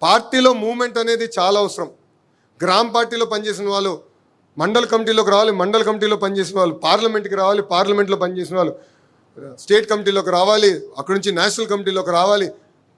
పార్టీలో మూవ్మెంట్ అనేది చాలా అవసరం. గ్రామ పార్టీలో పనిచేసిన వాళ్ళు మండల కమిటీలోకి రావాలి, మండల కమిటీలో పనిచేసిన వాళ్ళు పార్లమెంట్కి రావాలి, పార్లమెంట్లో పనిచేసిన వాళ్ళు స్టేట్ కమిటీలోకి రావాలి, అక్కడి నుంచి నేషనల్ కమిటీలోకి రావాలి,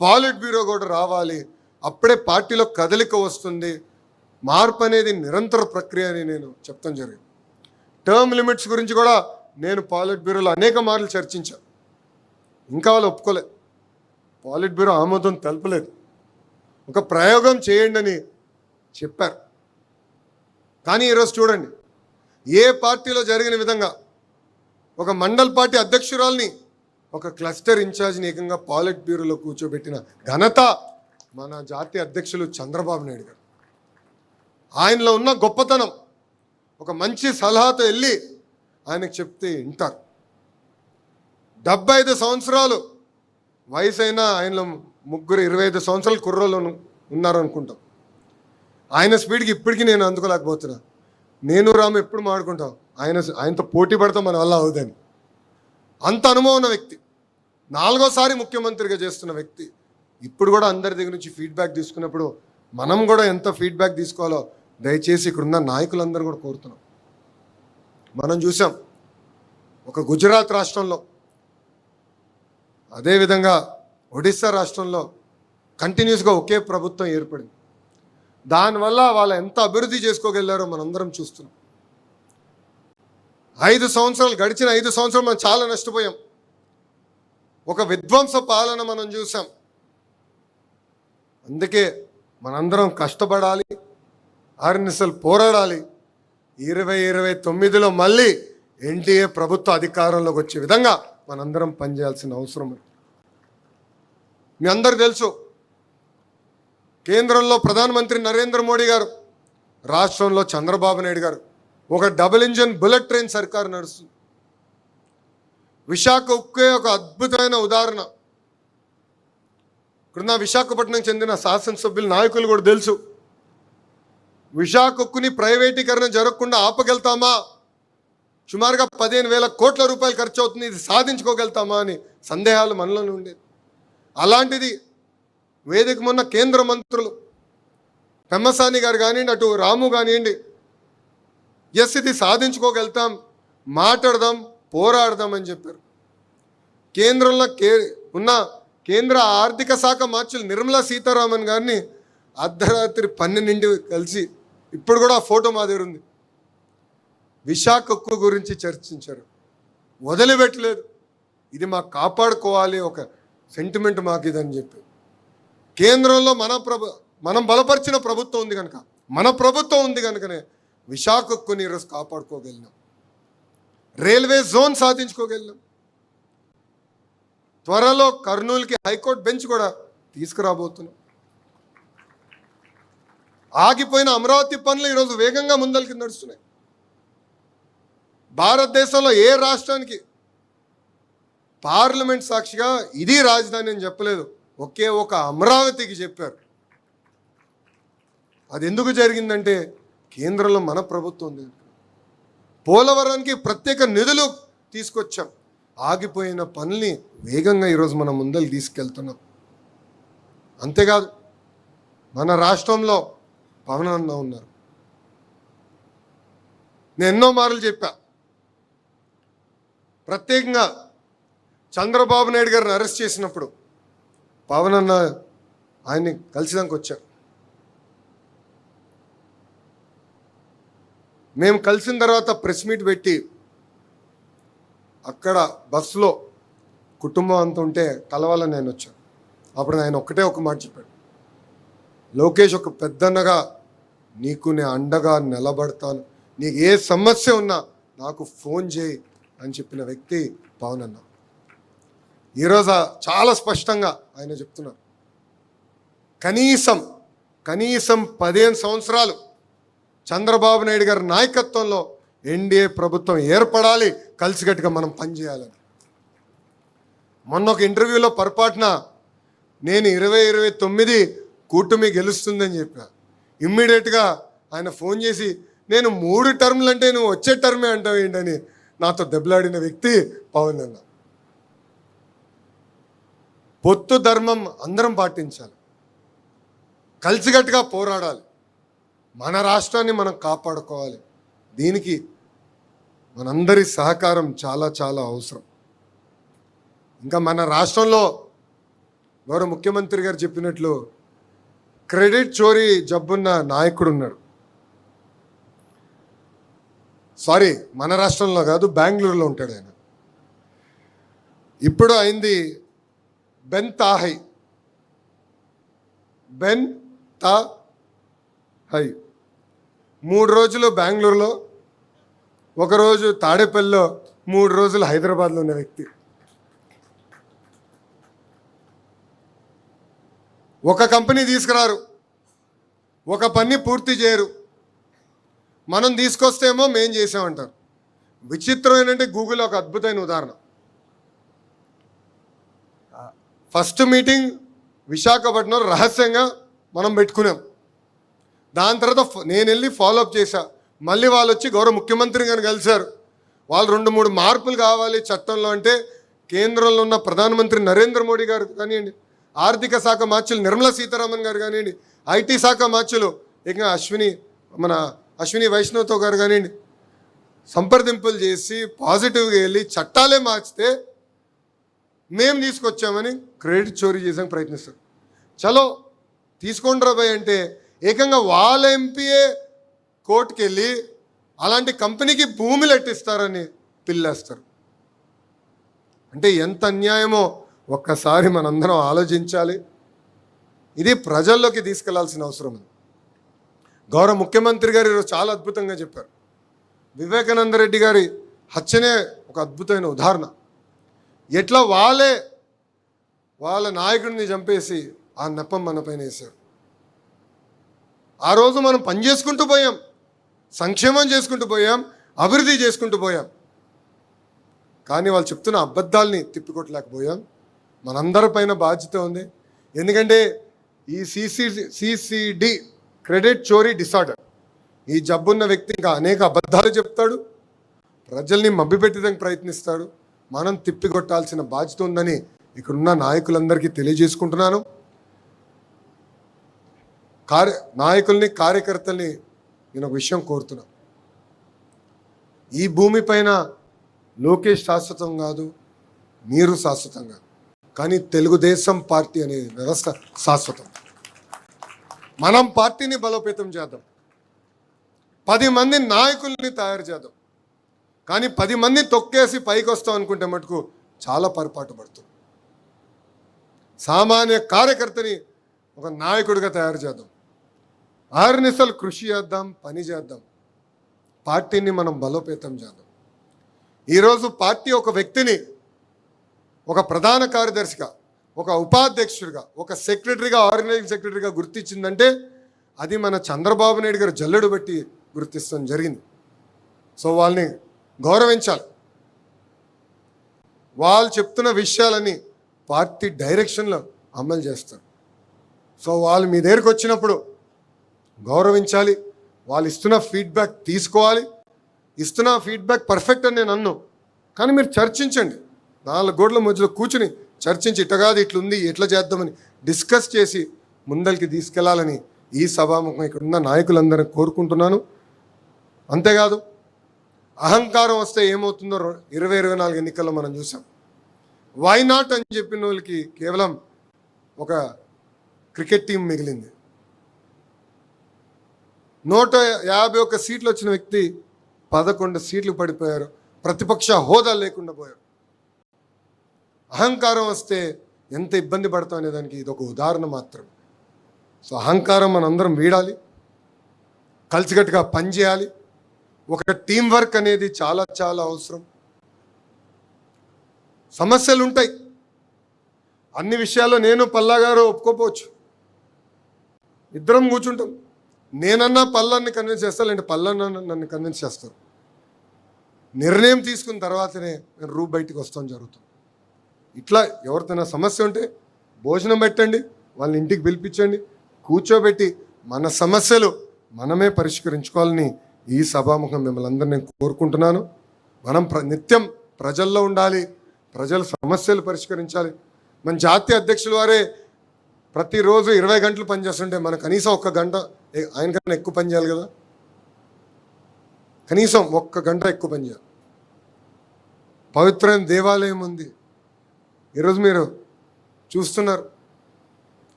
పాలిట్ బ్యూరో కూడా రావాలి. అప్పుడే పార్టీలో కదలిక వస్తుంది. మార్పు అనేది నిరంతర ప్రక్రియ అని నేను చెప్తాను జరిగింది. టర్మ్ లిమిట్స్ గురించి కూడా నేను పాలిట్ బ్యూరోలో అనేక మార్లు చర్చించాను. ఇంకా వాళ్ళు ఒప్పుకోలేదు, పాలిట్ బ్యూరో ఆమోదం తెలపలేదు. ఒక ప్రయోగం చేయండి అని చెప్పారు. కానీ ఈరోజు చూడండి, ఏ పార్టీలో జరిగిన విధంగా ఒక మండల్ పార్టీ అధ్యక్షురాల్ని ఒక క్లస్టర్ ఇన్ఛార్జ్ని ఏకంగా పాలిట్ బ్యూరోలో కూర్చోబెట్టిన ఘనత మన జాతీయ అధ్యక్షులు చంద్రబాబు నాయుడు గారు. ఆయనలో ఉన్న గొప్పతనం, ఒక మంచి సలహాతో వెళ్ళి ఆయనకు చెప్తే వింటారు. 75 సంవత్సరాలు వయసు అయినా ఆయనలో ముగ్గురు 25 సంవత్సరాలు కుర్రోళ్ళు ఉన్నారు అనుకుంటాం. ఆయన స్పీడ్కి ఇప్పటికీ నేను అందుకోలేకపోతున్నా. నేను రాము ఎప్పుడు మాడుకుంటాం, ఆయనతో పోటీ పడతాం మన వల్ల అవుదని. అంత అనుభవం ఉన్న వ్యక్తి, 4వ సారి ముఖ్యమంత్రిగా చేస్తున్న వ్యక్తి. ఇప్పుడు కూడా అందరి దగ్గర నుంచి ఫీడ్బ్యాక్ తీసుకున్నప్పుడు మనం కూడా ఎంత ఫీడ్బ్యాక్ తీసుకోవాలో దయచేసి ఇక్కడున్న నాయకులందరూ కూడా కోరుతున్నాం. మనం చూసాం ఒక గుజరాత్ రాష్ట్రంలో, అదేవిధంగా ఒడిస్సా రాష్ట్రంలో కంటిన్యూస్గా ఒకే ప్రభుత్వం ఏర్పడింది. దానివల్ల వాళ్ళు ఎంత అభివృద్ధి చేసుకోగలిగారో మనందరం చూస్తున్నాం. 5 సంవత్సరాలు గడిచిన 5 సంవత్సరాలు మనం చాలా నష్టపోయాం. ఒక విధ్వంస పాలన మనం చూసాం. అందుకే మనందరం కష్టపడాలి, ఆర్నిసలు పోరాడాలి. 2029లో మళ్ళీ ఎన్డీఏ ప్రభుత్వ అధికారంలోకి వచ్చే విధంగా మనందరం పనిచేయాల్సిన అవసరం ఉంది. మీ అందరూ తెలుసు, కేంద్రంలో ప్రధానమంత్రి నరేంద్ర మోడీ గారు, రాష్ట్రంలో చంద్రబాబు నాయుడు గారు ఒక డబుల్ ఇంజన్ బుల్లెట్ ట్రైన్ సర్కారు నడుస్తుంది. విశాఖ ఉక్కే ఒక అద్భుతమైన ఉదాహరణ. ఇక్కడున్న విశాఖపట్నం చెందిన శాసనసభ్యుల నాయకులు కూడా తెలుసు, విశాఖ ఉక్కుని ప్రైవేటీకరణ జరగకుండా ఆపగలుగుతామా, సుమారుగా 15,000 కోట్ల రూపాయలు ఖర్చు అవుతుంది, ఇది సాధించుకోగలుగుతామా అని సందేహాలు మనలోనే ఉండేది. అలాంటిది వేదిక మొన్న కేంద్ర మంత్రులు పెమ్మసాని గారు కానివ్వండి, అటు రాము కానివ్వండి, ఎస్ ఇది సాధించుకోగలుగుతాం, మాట్లాడదాం, పోరాడదాం అని చెప్పారు. కేంద్రంలో ఉన్న కేంద్ర ఆర్థిక శాఖ మార్చులు నిర్మలా సీతారామన్ గారిని అర్ధరాత్రి 12 కలిసి, ఇప్పుడు కూడా ఆ ఫోటో మా దగ్గర ఉంది, విశాఖ ఉక్కు గురించి చర్చించారు. వదిలిపెట్టలేదు, ఇది మాకు కాపాడుకోవాలి, ఒక సెంటిమెంట్ మాకు ఇదని చెప్పి. కేంద్రంలో మనం బలపరిచిన ప్రభుత్వం ఉంది కనుక, మన ప్రభుత్వం ఉంది కనుకనే విశాఖ ఉక్కుని ఈరోజు కాపాడుకోగలిగినాం, రైల్వే జోన్ సాధించుకోగలిగినాం. త్వరలో కర్నూలుకి హైకోర్టు బెంచ్ కూడా తీసుకురాబోతున్నాం. ఆగిపోయిన అమరావతి పనులు ఈరోజు వేగంగా ముందరికి నడుస్తున్నాయి. భారతదేశంలో ఏ రాష్ట్రానికి పార్లమెంట్ సాక్షిగా ఇది రాజధాని అని చెప్పలేదు, ఒకే ఒక అమరావతికి చెప్పారు. అది ఎందుకు జరిగిందంటే కేంద్రంలో మన ప్రభుత్వం ఉంది. పోలవరానికి ప్రత్యేక నిధులు తీసుకొచ్చాం. ఆగిపోయిన పనుల్ని వేగంగా ఈరోజు మనం ముందరికి తీసుకెళ్తున్నాం. అంతేకాదు, మన రాష్ట్రంలో పవన్ అన్న ఉన్నారు. నేను ఎన్నో మార్లు చెప్పా, ప్రత్యేకంగా చంద్రబాబు నాయుడు గారిని అరెస్ట్ చేసినప్పుడు పవన్ అన్న ఆయన్ని కలిసిదానికి వచ్చారు. మేము కలిసిన తర్వాత ప్రెస్ మీట్ పెట్టి అక్కడ బస్సులో కుటుంబం అంతా ఉంటే కలవాలని నేను వచ్చాను. అప్పుడు ఆయన ఒక్కటే ఒక మాట చెప్పాడు, లోకేష్ ఒక పెద్దన్నగా నీకు నేను అండగా నిలబడతాను, నీకు ఏ సమస్య ఉన్నా నాకు ఫోన్ చేయి అని చెప్పిన వ్యక్తి పవన్ అన్న. ఈరోజు చాలా స్పష్టంగా ఆయన చెప్తున్నారు, కనీసం 15 సంవత్సరాలు చంద్రబాబు నాయుడు గారి నాయకత్వంలో ఎన్డీఏ ప్రభుత్వం ఏర్పడాలి, కలిసికట్టుగా మనం పనిచేయాలని. మొన్న ఒక ఇంటర్వ్యూలో పొరపాటున నేను 2029 కూటమి గెలుస్తుందని చెప్పా. ఇమ్మీడియట్గా ఆయన ఫోన్ చేసి, నేను 3 టర్ములు అంటే నువ్వు వచ్చే టర్మే అంటావు ఏంటని నాతో దెబ్బలాడిన వ్యక్తి పవన్ అన్న. పొత్తు ధర్మం అందరం పాటించాలి. కలిసికట్టుగా పోరాడాలి. మన రాష్ట్రాన్ని మనం కాపాడుకోవాలి. దీనికి మనందరి సహకారం చాలా చాలా అవసరం. ఇంకా మన రాష్ట్రంలో గౌరవ ముఖ్యమంత్రి గారు చెప్పినట్లు క్రెడిట్ చోరీ జబ్బున్న నాయకుడు ఉన్నాడు. సారీ, మన రాష్ట్రంలో కాదు, బెంగళూరులో ఉంటాడు ఆయన. ఇప్పుడు అయింది బెన్ తాహై. 3 రోజులు బెంగళూరులో, ఒకరోజు తాడేపల్లిలో, 3 రోజులు హైదరాబాద్లో ఉన్న వ్యక్తి. ఒక కంపెనీ తీసుకురారు, ఒక పని పూర్తి చేయరు. మనం తీసుకొస్తేమో మేం చేసామంటారు. విచిత్రం ఏంటంటే గూగుల్ ఒక అద్భుతమైన ఉదాహరణ. ఫస్ట్ మీటింగ్ విశాఖపట్నంలో రహస్యంగా మనం పెట్టుకున్నాం. దాని తర్వాత నేను వెళ్ళి ఫాలోఅప్ చేశా. మళ్ళీ వాళ్ళు వచ్చి గౌరవ ముఖ్యమంత్రి గారిని కలిశారు. వాళ్ళు 2-3 మార్పులు కావాలి చట్టంలో అంటే కేంద్రంలో ఉన్న ప్రధానమంత్రి నరేంద్ర మోడీ గారు కానివ్వండి, ఆర్థిక శాఖ మార్చులు నిర్మలా సీతారామన్ గారు కానివ్వండి, ఐటీ శాఖ మార్చులు ఇంకా అశ్విని వైష్ణవ్తో గారు కానివ్వండి, సంప్రదింపులు చేసి పాజిటివ్గా వెళ్ళి చట్టాలే మార్చితే మేము తీసుకొచ్చామని క్రెడిట్ చోరీ చేసానికి ప్రయత్నిస్తారు. చలో తీసుకోండి రాబాయ్ అంటే ఏకంగా వాళ్ళ ఎంపీఏ కోర్టుకి వెళ్ళి అలాంటి కంపెనీకి భూములు ఎట్టిస్తారని పిల్లేస్తారు. అంటే ఎంత అన్యాయమో ఒక్కసారి మనందరం ఆలోచించాలి. ఇది ప్రజల్లోకి తీసుకెళ్లాల్సిన అవసరం ఉంది. గౌరవ ముఖ్యమంత్రి గారు ఈరోజు చాలా అద్భుతంగా చెప్పారు. వివేకానంద రెడ్డి గారి హత్యనే ఒక అద్భుతమైన ఉదాహరణ. ఎట్లా వాళ్ళ నాయకుడిని చంపేసి ఆ నెపం మన పైన వేశారు. ఆ రోజు మనం పని చేసుకుంటూ పోయాం, సంక్షేమం చేసుకుంటూ పోయాం, అభివృద్ధి చేసుకుంటూ పోయాం. కానీ వాళ్ళు చెప్తున్న అబద్ధాలని తిప్పికొట్టలేకపోయాం. మనందరిపైన బాధ్యత ఉంది. ఎందుకంటే ఈ సిసిడి క్రెడిట్ చోరీ డిసార్డర్, ఈ జబ్బున్న వ్యక్తి ఇంకా అనేక అబద్ధాలు చెప్తాడు, ప్రజల్ని మభ్యపెట్టడానికి ప్రయత్నిస్తాడు. మనం తిప్పికొట్టాల్సిన బాధ్యత ఉందని ఇక్కడున్న నాయకులందరికీ తెలియజేసుకుంటున్నాను. నాయకుల్ని, కార్యకర్తల్ని నేను ఒక విషయం కోరుతున్నా. ఈ భూమిపైన లోకేష్ శాశ్వతం కాదు, మీరు శాశ్వతం కాదు, కానీ తెలుగుదేశం పార్టీ అనే వ్యవస్థ శాశ్వతం. మనం పార్టీని బలోపేతం చేద్దాం, 10 మంది నాయకుల్ని తయారు చేద్దాం. కానీ 10 మంది తొక్కేసి పైకి వస్తాం అనుకుంటే మటుకు చాలా పొరపాటు పడుతుంది. సామాన్య కార్యకర్తని ఒక నాయకుడిగా తయారు చేద్దాం. ఆర్నిసలు కృషి చేద్దాం, పని చేద్దాం, పార్టీని మనం బలోపేతం చేద్దాం. ఈరోజు పార్టీ ఒక వ్యక్తిని ఒక ప్రధాన కార్యదర్శిగా, ఒక ఉపాధ్యక్షుడిగా, ఒక సెక్రటరీగా, ఆర్గనైజింగ్ సెక్రటరీగా గుర్తించిందంటే అది మన చంద్రబాబు నాయుడు గారు జల్లెడు బట్టి గుర్తిస్తాం జరిగింది. సో వాళ్ళని గౌరవించాలి. వాళ్ళు చెప్తున్న విషయాలని పార్టీ డైరెక్షన్లో అమలు చేస్తారు. సో వాళ్ళు మీ దగ్గరికి వచ్చినప్పుడు గౌరవించాలి. వాళ్ళు ఇస్తున్న ఫీడ్బ్యాక్ తీసుకోవాలి. ఇస్తున్న ఫీడ్బ్యాక్ పర్ఫెక్ట్ అని నేను అన్ను, కానీ మీరు చర్చించండి. 4 గోడల మధ్యలో కూర్చుని చర్చించి ఇట్ట కాదు ఇట్లుంది ఎట్లా చేద్దామని డిస్కస్ చేసి ముందరికి తీసుకెళ్లాలని ఈ సభాముఖం ఇక్కడ ఉన్న నాయకులందరినీ కోరుకుంటున్నాను. అంతేకాదు, అహంకారం వస్తే ఏమవుతుందో 2024 ఎన్నికల్లో మనం చూసాం. వై నాట్ అని చెప్పిన వాళ్ళకి కేవలం ఒక క్రికెట్ టీం మిగిలింది. 151 సీట్లు వచ్చిన వ్యక్తి 11 సీట్లు పడిపోయారు. ప్రతిపక్ష హోదా లేకుండా పోయారు. అహంకారం వస్తే ఎంత ఇబ్బంది పడతాం అనే దానికి ఇది ఒక ఉదాహరణ మాత్రమే. సో అహంకారం మనందరం వీడాలి, కలిసికట్టుగా పనిచేయాలి. ఒక టీం వర్క్ అనేది చాలా చాలా అవసరం. సమస్యలు ఉంటాయి, అన్ని విషయాల్లో నేను పల్లా గారు ఒప్పుకోపోవచ్చు. ఇద్దరం కూర్చుంటాం. నేనన్నా పల్లాన్ని కన్విన్స్ చేస్తా, లేదంటే పల్లన్న నన్ను కన్విన్స్ చేస్తారు. నిర్ణయం తీసుకున్న తర్వాతనే నేను బయటికి వస్తాం జరుగుతుంది. ఇట్లా ఎవరితోనా సమస్య ఉంటే భోజనం పెట్టండి, వాళ్ళని ఇంటికి పిలిపించండి, కూర్చోబెట్టి మన సమస్యలు మనమే పరిష్కరించుకోవాలని ఈ సభాముఖం మిమ్మల్ని అందరినీ నేను కోరుకుంటున్నాను. మనం నిత్యం ప్రజల్లో ఉండాలి, ప్రజల సమస్యలు పరిష్కరించాలి. మన జాతీయ అధ్యక్షుల వారే ప్రతిరోజు 20 గంటలు పనిచేస్తుంటే మనం కనీసం 1 గంట ఆయనకన్నా ఎక్కువ పని చేయాలి కదా, కనీసం 1 గంట ఎక్కువ పని చేయాలి. పవిత్రమైన దేవాలయం ఉంది. ఈరోజు మీరు చూస్తున్నారు,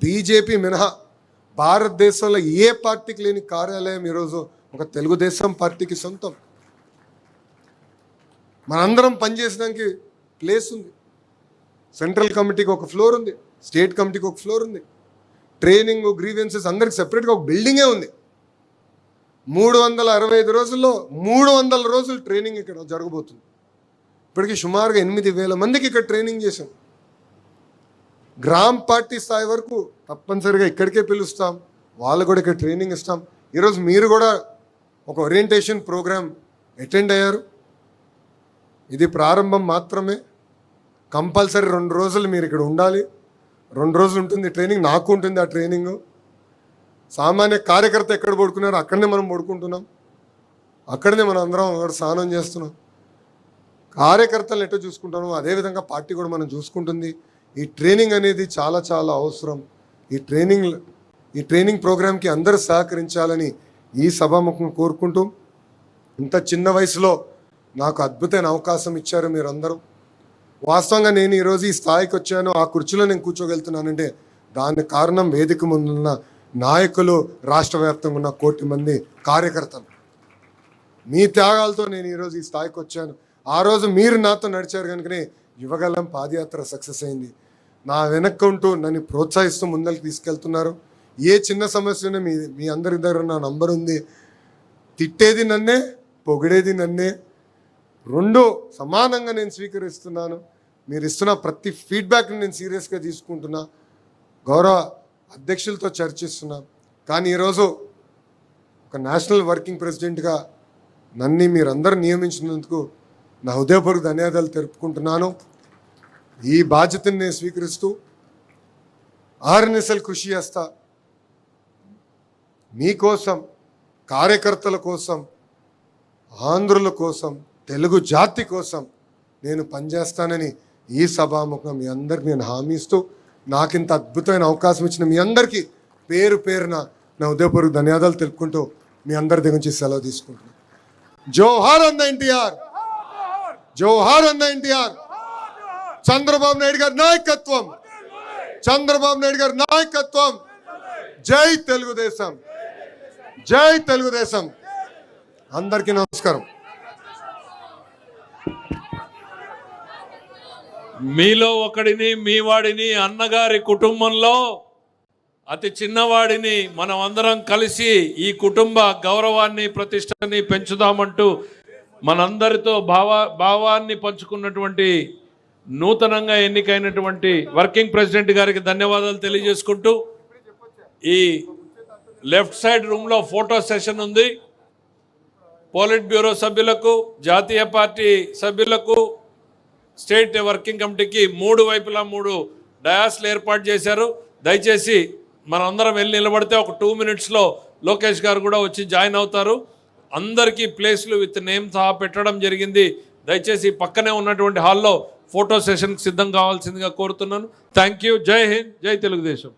బీజేపీ మినహా భారతదేశంలో ఏ పార్టీకి లేని కార్యాలయం ఈరోజు ఒక తెలుగుదేశం పార్టీకి సొంతం. మనందరం పనిచేసడానికి ప్లేస్ ఉంది. సెంట్రల్ కమిటీకి ఒక ఫ్లోర్ ఉంది, స్టేట్ కమిటీకి ఒక ఫ్లోర్ ఉంది, ట్రైనింగ్ గ్రీవెన్సెస్ అందరికి సెపరేట్గా ఒక బిల్డింగే ఉంది. 365 రోజుల్లో 300 రోజులు ట్రైనింగ్ ఇక్కడ జరగబోతుంది. ఇప్పటికీ సుమారుగా 8,000 మందికి ఇక్కడ ట్రైనింగ్ చేశాం. గ్రామ పార్టీ స్థాయి వరకు తప్పనిసరిగా ఇక్కడికే పిలుస్తాం, వాళ్ళు కూడా ఇక్కడ ట్రైనింగ్ ఇస్తాం. ఈరోజు మీరు కూడా ఒక ఓరియంటేషన్ ప్రోగ్రామ్ అటెండ్ అయ్యారు. ఇది ప్రారంభం మాత్రమే. కంపల్సరీ 2 రోజులు మీరు ఇక్కడ ఉండాలి. 2 రోజులు ఉంటుంది ట్రైనింగ్, నాకు ఉంటుంది ఆ ట్రైనింగ్. సామాన్య కార్యకర్త ఎక్కడ పడుకున్నారో అక్కడనే మనం పడుకుంటున్నాం, అక్కడనే మనం అందరం స్నానం చేస్తున్నాం. కార్యకర్తలను ఎట్లా చూసుకుంటామో అదేవిధంగా పార్టీ కూడా మనం చూసుకుంటుంది. ఈ ట్రైనింగ్ అనేది చాలా చాలా అవసరం. ఈ ట్రైనింగ్ ప్రోగ్రామ్కి అందరూ సహకరించాలని ఈ సభాముఖం కోరుకుంటూ, ఇంత చిన్న వయసులో నాకు అద్భుతమైన అవకాశం ఇచ్చారు మీరందరూ. వాస్తవంగా నేను ఈరోజు ఈ స్థాయికి వచ్చాను, ఆ కుర్చీలో నేను కూర్చోగలుగుతున్నానంటే దానికి కారణం వేదిక ముందున్న నాయకులు, రాష్ట్ర వ్యాప్తంగా ఉన్న 1 కోటి మంది కార్యకర్తలు. మీ త్యాగాలతో నేను ఈరోజు ఈ స్థాయికి వచ్చాను. ఆ రోజు మీరు నాతో నడిచారు కనుకనే యువగలం పాదయాత్ర సక్సెస్ అయింది. నా వెనక్కు ఉంటూ నన్ను ప్రోత్సహిస్తూ ముందరికి తీసుకెళ్తున్నారు. ఏ చిన్న సమస్యనే మీ అందరి దగ్గర నా నంబర్ ఉంది. తిట్టేది నన్నే, పొగిడేది నన్నే, 2 సమానంగా నేను స్వీకరిస్తున్నాను. మీరు ఇస్తున్న ప్రతి ఫీడ్బ్యాక్ని నేను సీరియస్గా తీసుకుంటున్నా, గౌరవ అధ్యక్షులతో చర్చిస్తున్నా. కానీ ఈరోజు ఒక నేషనల్ వర్కింగ్ ప్రెసిడెంట్గా నన్ను మీరందరూ నియమించినందుకు నా హృదయపూర్వక ధన్యవాదాలు తెలుపుకుంటున్నాను. ఈ బాధ్యతను నేను స్వీకరిస్తూ ఆర్ఎన్ఎస్ఎల్ కృషి చేస్తా. మీకోసం, కార్యకర్తల కోసం, ఆంధ్రుల కోసం, తెలుగు జాతి కోసం నేను పనిచేస్తానని ఈ సభాముఖం మీ అందరికి నేను హామీ ఇస్తూ, నాకింత అద్భుతమైన అవకాశం ఇచ్చిన మీ అందరికీ పేరు పేరున నా హృదయపూర్వక ధన్యవాదాలు తెలుపుకుంటూ మీ అందరి దగ్గర నుంచి సెలవు తీసుకుంటున్నాను. జోహార్ అన్న ఎన్టీఆర్, జోహార్ అన్న ఎన్టీఆర్. చంద్రబాబు నాయుడు గారి నాయకత్వం, చంద్రబాబు నాయుడు గారి నాయకత్వం. జై తెలుగుదేశం, జై తెలుగుదేశం. అందరికీ నమస్కారం. మీలో ఒకడిని, మీ వాడిని, అన్నగారి కుటుంబంలో అతి చిన్నవాడిని మనం అందరం కలిసి ఈ కుటుంబ గౌరవాన్ని, ప్రతిష్టని పెంచుదామంటూ మనందరితో భావాన్ని పంచుకున్నటువంటి నూతనంగా ఎన్నికైనటువంటి వర్కింగ్ ప్రెసిడెంట్ గారికి ధన్యవాదాలు తెలియజేసుకుంటూ, ఈ లెఫ్ట్ సైడ్ రూమ్లో ఫోటో సెషన్ ఉంది. పోలిట్ బ్యూరో సభ్యులకు, జాతీయ పార్టీ సభ్యులకు, స్టేట్ వర్కింగ్ కమిటీకి 3 వైపులా 3 డయాస్లు ఏర్పాటు చేశారు. దయచేసి మనందరం వెళ్ళి నిలబడితే ఒక 2 మినిట్స్లో లోకేష్ గారు కూడా వచ్చి జాయిన్ అవుతారు. అందరికీ ప్లేస్లు విత్ నేమ్ సహా పెట్టడం జరిగింది. దయచేసి పక్కనే ఉన్నటువంటి హాల్లో ఫోటో సెషన్కి సిద్ధం కావాల్సిందిగా కోరుతున్నాను. Thank you. జై హింద్, జై తెలుగుదేశం.